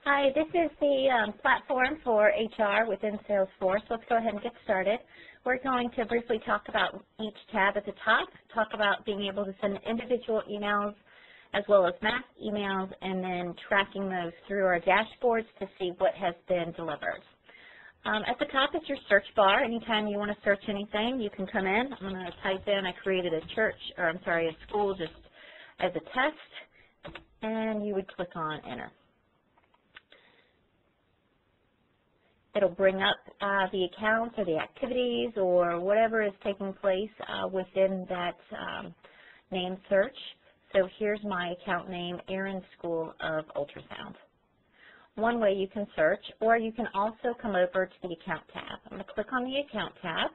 Hi, this is the platform for HR within Salesforce. Let's go ahead and get started. We're going to briefly talk about each tab at the top, talk about being able to send individual emails as well as mass emails, and then tracking those through our dashboards to see what has been delivered. At the top is your search bar. Anytime you want to search anything, you can come in. I'm going to type in, I created a school just as a test, and you would click on enter. It'll bring up the accounts or the activities or whatever is taking place within that name search. So here's my account name, Aaron School of Ultrasound. One way you can search, or you can also come over to the account tab. I'm going to click on the account tab,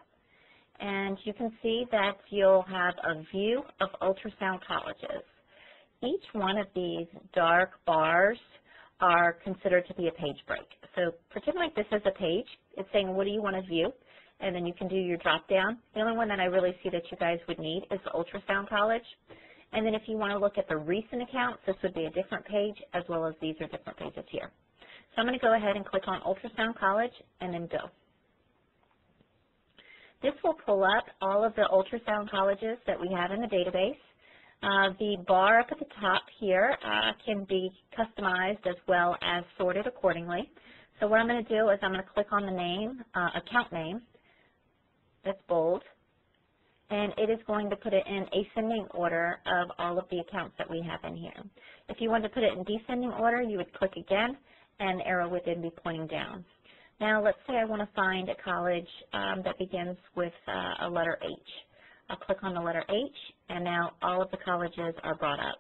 and you can see that you'll have a view of ultrasound colleges. Each one of these dark bars are considered to be a page break. So pretend like this is a page. It's saying, what do you want to view? And then you can do your drop down. The only one that I really see that you guys would need is the ultrasound college. And then if you want to look at the recent accounts, this would be a different page, as well as these are different pages here. So I'm going to go ahead and click on ultrasound college and then go. This will pull up all of the ultrasound colleges that we have in the database. The bar up at the top here can be customized as well as sorted accordingly. So what I'm going to do is I'm going to click on the name, account name, that's bold, and it is going to put it in ascending order of all of the accounts that we have in here. If you want to put it in descending order, you would click again, and the arrow would then be pointing down. Now let's say I want to find a college that begins with a letter H. I'll click on the letter H, and now all of the colleges are brought up.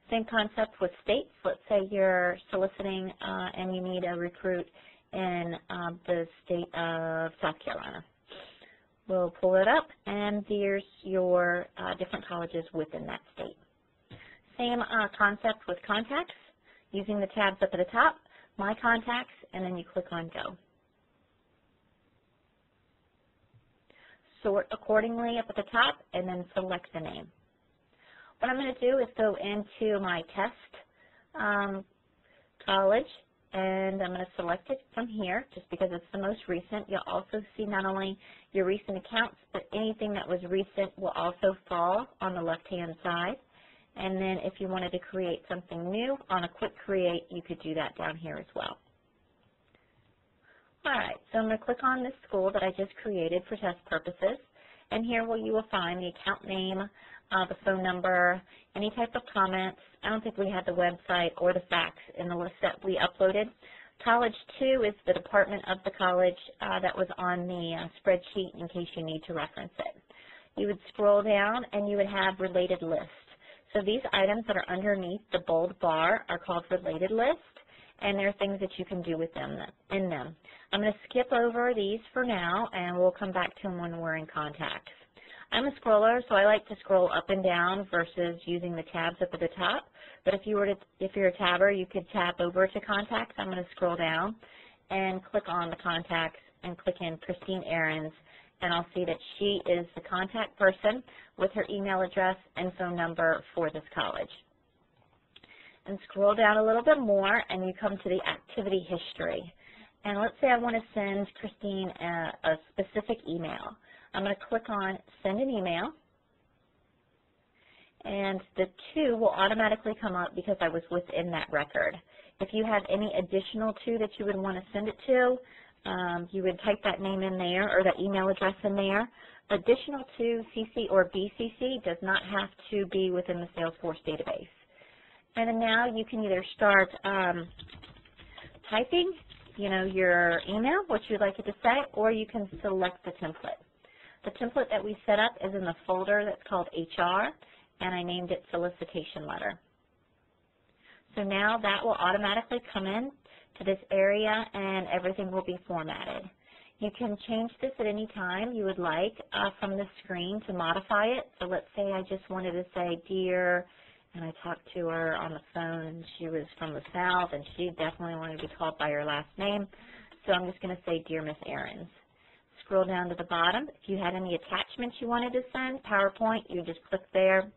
Same concept with states. Let's say you're soliciting and you need a recruit in the state of South Carolina. We'll pull it up, and there's your different colleges within that state. Same concept with contacts, using the tabs up at the top, My Contacts, and then you click on Go. Sort accordingly up at the top, and then select the name. What I'm going to do is go into my test college, and I'm going to select it from here just because it's the most recent. You'll also see not only your recent accounts, but anything that was recent will also fall on the left-hand side. And then if you wanted to create something new on a quick create, you could do that down here as well. All right, so I'm going to click on this school that I just created for test purposes, and here you will find the account name, the phone number, any type of comments. I don't think we had the website or the fax in the list that we uploaded. College 2 is the department of the college that was on the spreadsheet in case you need to reference it. You would scroll down and you would have related list. So these items that are underneath the bold bar are called related list, and there are things that you can do with them in them. I'm going to skip over these for now, and we'll come back to them when we're in contacts. I'm a scroller, so I like to scroll up and down versus using the tabs up at the top. But if you're a tabber, you could tab over to contacts. I'm going to scroll down and click on the contacts and click in Christine Ahrens, and I'll see that she is the contact person with her email address and phone number for this college. And scroll down a little bit more, and you come to the activity history. And let's say I want to send Christine a specific email. I'm going to click on Send an Email, and the 2 will automatically come up because I was within that record. If you have any additional 2 that you would want to send it to, you would type that name in there or that email address in there. Additional 2, CC or BCC, does not have to be within the Salesforce database. And then now you can either start typing, your email, what you'd like it to say, or you can select the template. The template that we set up is in the folder that's called HR, and I named it Solicitation Letter. So now that will automatically come in to this area, and everything will be formatted. You can change this at any time you would like from the screen to modify it. So let's say I just wanted to say, Dear, and I talked to her on the phone, and she was from the South, and she definitely wanted to be called by her last name. So I'm just going to say, Dear Miss Ahrens. Scroll down to the bottom. If you had any attachments you wanted to send, PowerPoint, you just click there.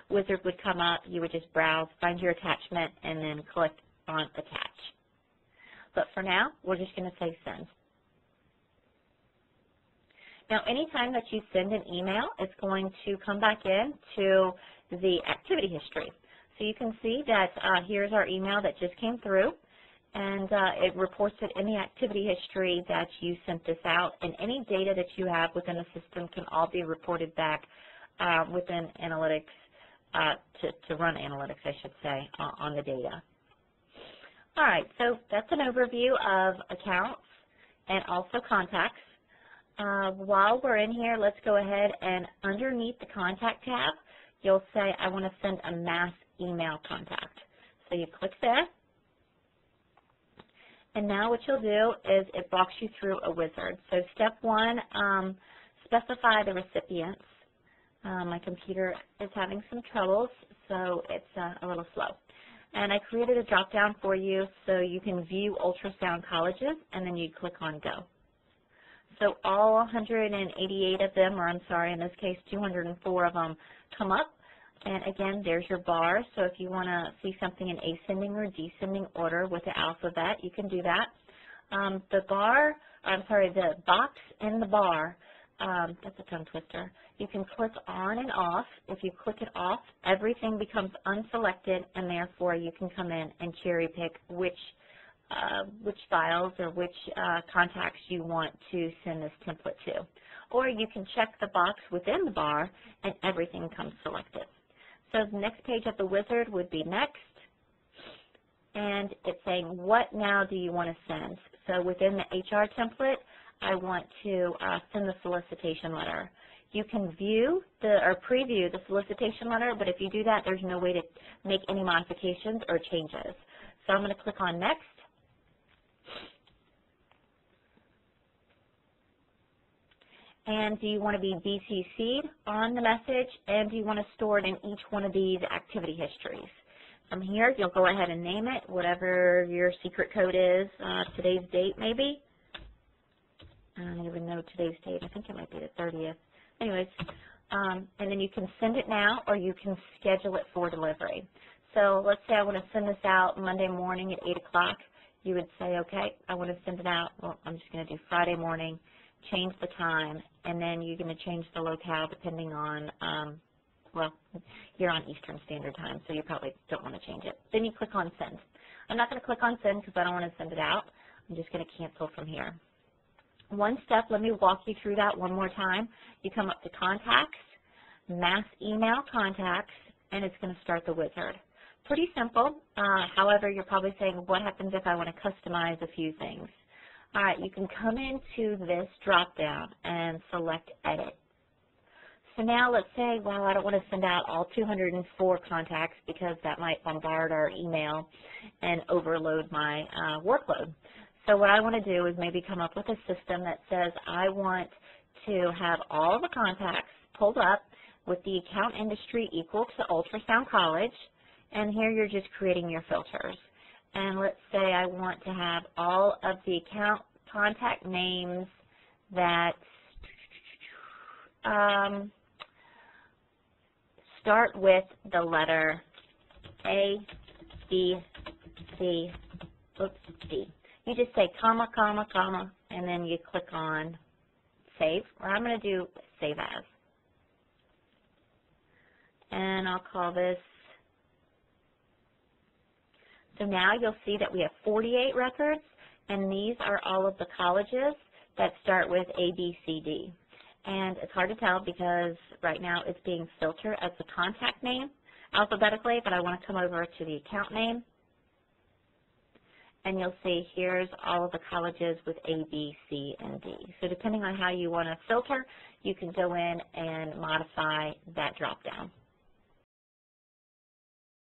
Wizard would come up. You would just browse, find your attachment, and then click on Attach. for now, we're just going to say send. Now, anytime that you send an email, it's going to come back in to the activity history. So you can see that here's our email that just came through, and it reports it in the activity history that you sent this out, and any data that you have within the system can all be reported back within analytics, to run analytics, I should say, on the data. All right, so that's an overview of accounts and also contacts. While we're in here, let's go ahead and underneath the contact tab, you'll say, I want to send a mass email contact. So you click there. And now what you'll do is it walks you through a wizard. So step one, specify the recipients. My computer is having some troubles, so it's a little slow. And I created a drop-down for you so you can view ultrasound colleges, and then you click on Go. So all 188 of them, or I'm sorry, in this case 204 of them, come up. And again, there's your bar. So if you want to see something in ascending or descending order with the alphabet, you can do that. The box in the bar, that's a tongue twister. You can click on and off. If you click it off, everything becomes unselected, and therefore you can come in and cherry pick which files or which contacts you want to send this template to. Or you can check the box within the bar and everything comes selected. So the next page of the wizard would be next, and it's saying, what now do you want to send? So within the HR template, I want to send the solicitation letter. You can view or preview the solicitation letter, but if you do that, there's no way to make any modifications or changes. So I'm going to click on next. And do you want to be BCC'd on the message, and do you want to store it in each one of these activity histories? From here, you'll go ahead and name it, whatever your secret code is, today's date maybe. I don't even know today's date. I think it might be the 30th. Anyways, and then you can send it now, or you can schedule it for delivery. So let's say I want to send this out Monday morning at 8 o'clock. You would say, okay, I want to send it out. Well, I'm just going to do Friday morning, change the time, and then you're going to change the locale depending on, well, you're on Eastern Standard Time, so you probably don't want to change it. Then you click on send. I'm not going to click on send because I don't want to send it out. I'm just going to cancel from here. One step, let me walk you through that one more time. You come up to contacts, mass email contacts, and it's going to start the wizard. Pretty simple. However, you're probably saying, what happens if I want to customize a few things? All right, you can come into this drop-down and select Edit. So now let's say, well, I don't want to send out all 204 contacts because that might bombard our email and overload my workload. So what I want to do is maybe come up with a system that says I want to have all the contacts pulled up with the account industry equal to ultrasound college, and here you're just creating your filters. And let's say I want to have all of the account contact names that start with the letter A, B, C, oops, D. You just say comma, comma, comma, and then you click on Save, or I'm going to do Save As. And I'll call this. So now you'll see that we have 48 records, and these are all of the colleges that start with A, B, C, D. And it's hard to tell because right now it's being filtered as the contact name alphabetically, but I want to come over to the account name. And you'll see here's all of the colleges with A, B, C, and D. So depending on how you want to filter, you can go in and modify that drop-down.